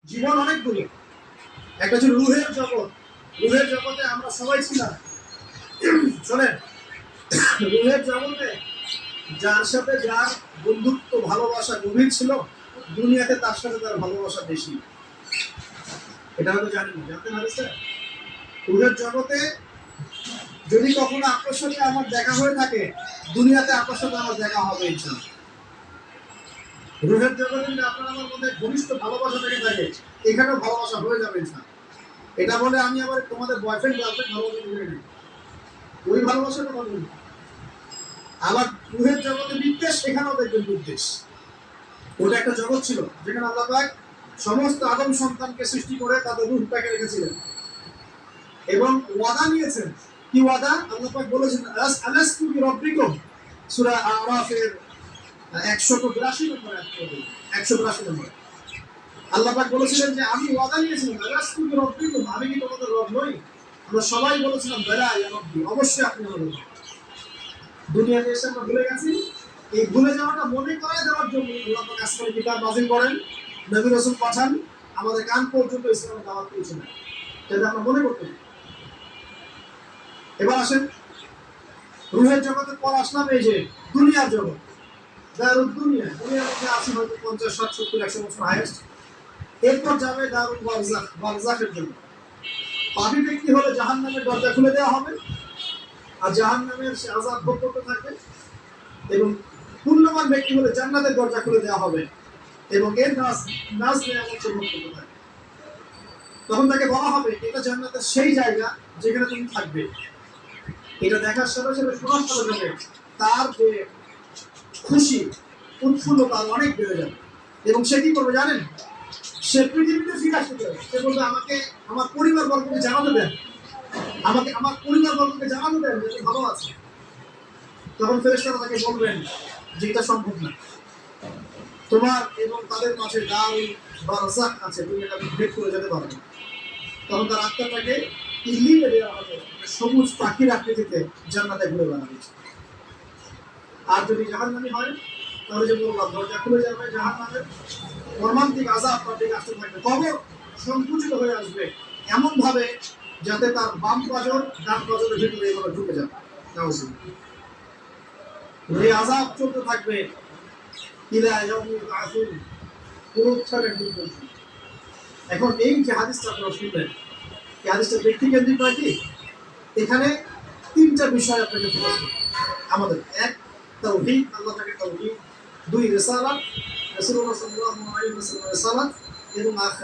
জীবন অনেকগুলো। একটা হচ্ছে রুহের জগৎ। রুহের জগতে আমরা সবাই ছিলাম। শোনেন, রুহের জগতে যার সাথে যার বন্ধুত্ব ভালোবাসা গভীর ছিল, দুনিয়াতে তার সাথে তার ভালোবাসা বেশি। এটা হয়তো জানেন না, জানতে পারছেন? রুহের জগতে যদি কখনো আপনার সাথে আমার দেখা হয়ে থাকে, দুনিয়াতে আপনার সাথে আমার দেখা হবে ইনশাআল্লাহ। রুহের জগতে যদি আপনার আমার মধ্যে ঘনিষ্ঠ ভালোবাসা থেকে থাকে, এখানেও ভালোবাসা হয়ে যাবে ইনশাআল্লাহ। এটা বলে আমি আবার তোমাদের বয়ফ্রেন্ড গার্লফ্রেন্ড ভালোবাসা বলে নিই, ওই ভালোবাসার কথা বলি। আবার রুহের জগতে বিদ্বেষ, এখানেও দেখবেন বিদ্বেষ। ওটা একটা জগৎ ছিল যেখানে আল্লাহ পাক সমস্ত আদম সন্তানকে সৃষ্টি করে তাদের রূহটাকে রেখেছিলেন এবং ওয়াদা নিয়েছেন। কি ওয়াদা? আল্লাহ পাক বলেছেন আলাস্তু বিরাব্বিকুম, সূরা আরাফের 182 নম্বর আয়াত। 182 নম্বর আল্লাহ পাক বলেছিলেন যে আমি ওয়াদা নিয়েছিলাম, আলাস্তু বিরাব্বিকুম, আমি কি তোমাদের রব নই? আমরা সবাই বলেছিলাম বেলা ইয়া রব্বি, অবশ্যই আপনি আমার রব। দুনিয়াতে এসে আমরা ভুলে গেছি। এই ভুলে যাওয়াটা মনে করায় দেওয়ার জন্য আল্লাহ পাক আসমানে কিতাব নাযিল করেন, নবী রাসূল পাঠান, আমাদের কান পর্যন্ত ইসলামের দাওয়াত পৌঁছে দেন, যাতে আমরা মনে করতে পারি। এবার আসেন রুহের জগতের পর আসলাম এই যে দুনিয়ার জগৎ, দারুদ দুনিয়া। দুনিয়ার মধ্যে আছে হয়তো 50, 60, 70, 100 বছর হাইয়েস্ট। এরপর যাবে দারুল বারজাখ, বারজাখের জন্য। পাপী ব্যক্তি হলে জাহান্নামের দরজা খুলে দেওয়া হবে, আর জাহান্নামের সে আযাব ভোগ করতে থাকবে। এবং পুণ্যবান ব্যক্তি হলে জান্নাতের দরজা খুলে দেওয়া হবে এবং এর নাজ নিয়ামত ভোগ করতে থাকবে। তখন তাকে বলা হবে এটা জান্নাতের সেই জায়গা যেখানে তুমি থাকবে। এটা দেখার সাথে সাথে শোনার সাথে সাথে তার যে খুশি, উৎফুল্লতা অনেক বেড়ে যাবে। এবং সে কি করবে জানেন? সে পৃথিবীতে ফিরে আসতে চাবে। সে বলবে আমাকে আমার পরিবার বর্গকে জানাতে দেন, আমাকে আমার পরিবার বর্গকে জানাতে দেন যে ভালো আছে। তখন ফেরেশতারা তাকে বলবেন যে এটা সম্ভব না, তোমার এবং তাদের মাঝে দারুল বারজাখ আছে, তুমি এটা ভেদ করে যেতে পারবে না। তখন তার আত্মাটাকে ইল্লিনে দেওয়া হবে, সবুজ পাখির আকৃতিতে জান্নাতে ঘুরে বেড়াবে। আর যদি জাহান্নামী হয় তাহলে যে বললাম দরজা খুলে যাবে, জাহান্নামের মর্মান্তিক আযাব তার দিকে আসতে থাকবে। কবর সংকুচিত হয়ে আসবে এমন ভাবে যাতে তার বাম পাঁজর ডান পাঁজরের ভিতরে এভাবে ঢুকে যাবে। এই আযাব চলতে থাকবে ইলা ইয়াউমিল বা'সুন, পুনরুত্থানের দিন পর্যন্ত। এখন এই যে হাদিসটা আপনারা শুনলেন, এই হাদিসটা ব্যক্তিকেন্দ্রিক নয় কি? এখানে তিনটা বিষয় আপনাকে ফোকাস করতে আমাদের। এক, তাওহীদ, আল্লাহ তাকে তাওহীদ। দুই, রিসালাত, রাসূলুল্লাহ সাল্লাল্লাহু আলাইহি ওয়াসাল্লাম রিসালাত এবং আখিরাত।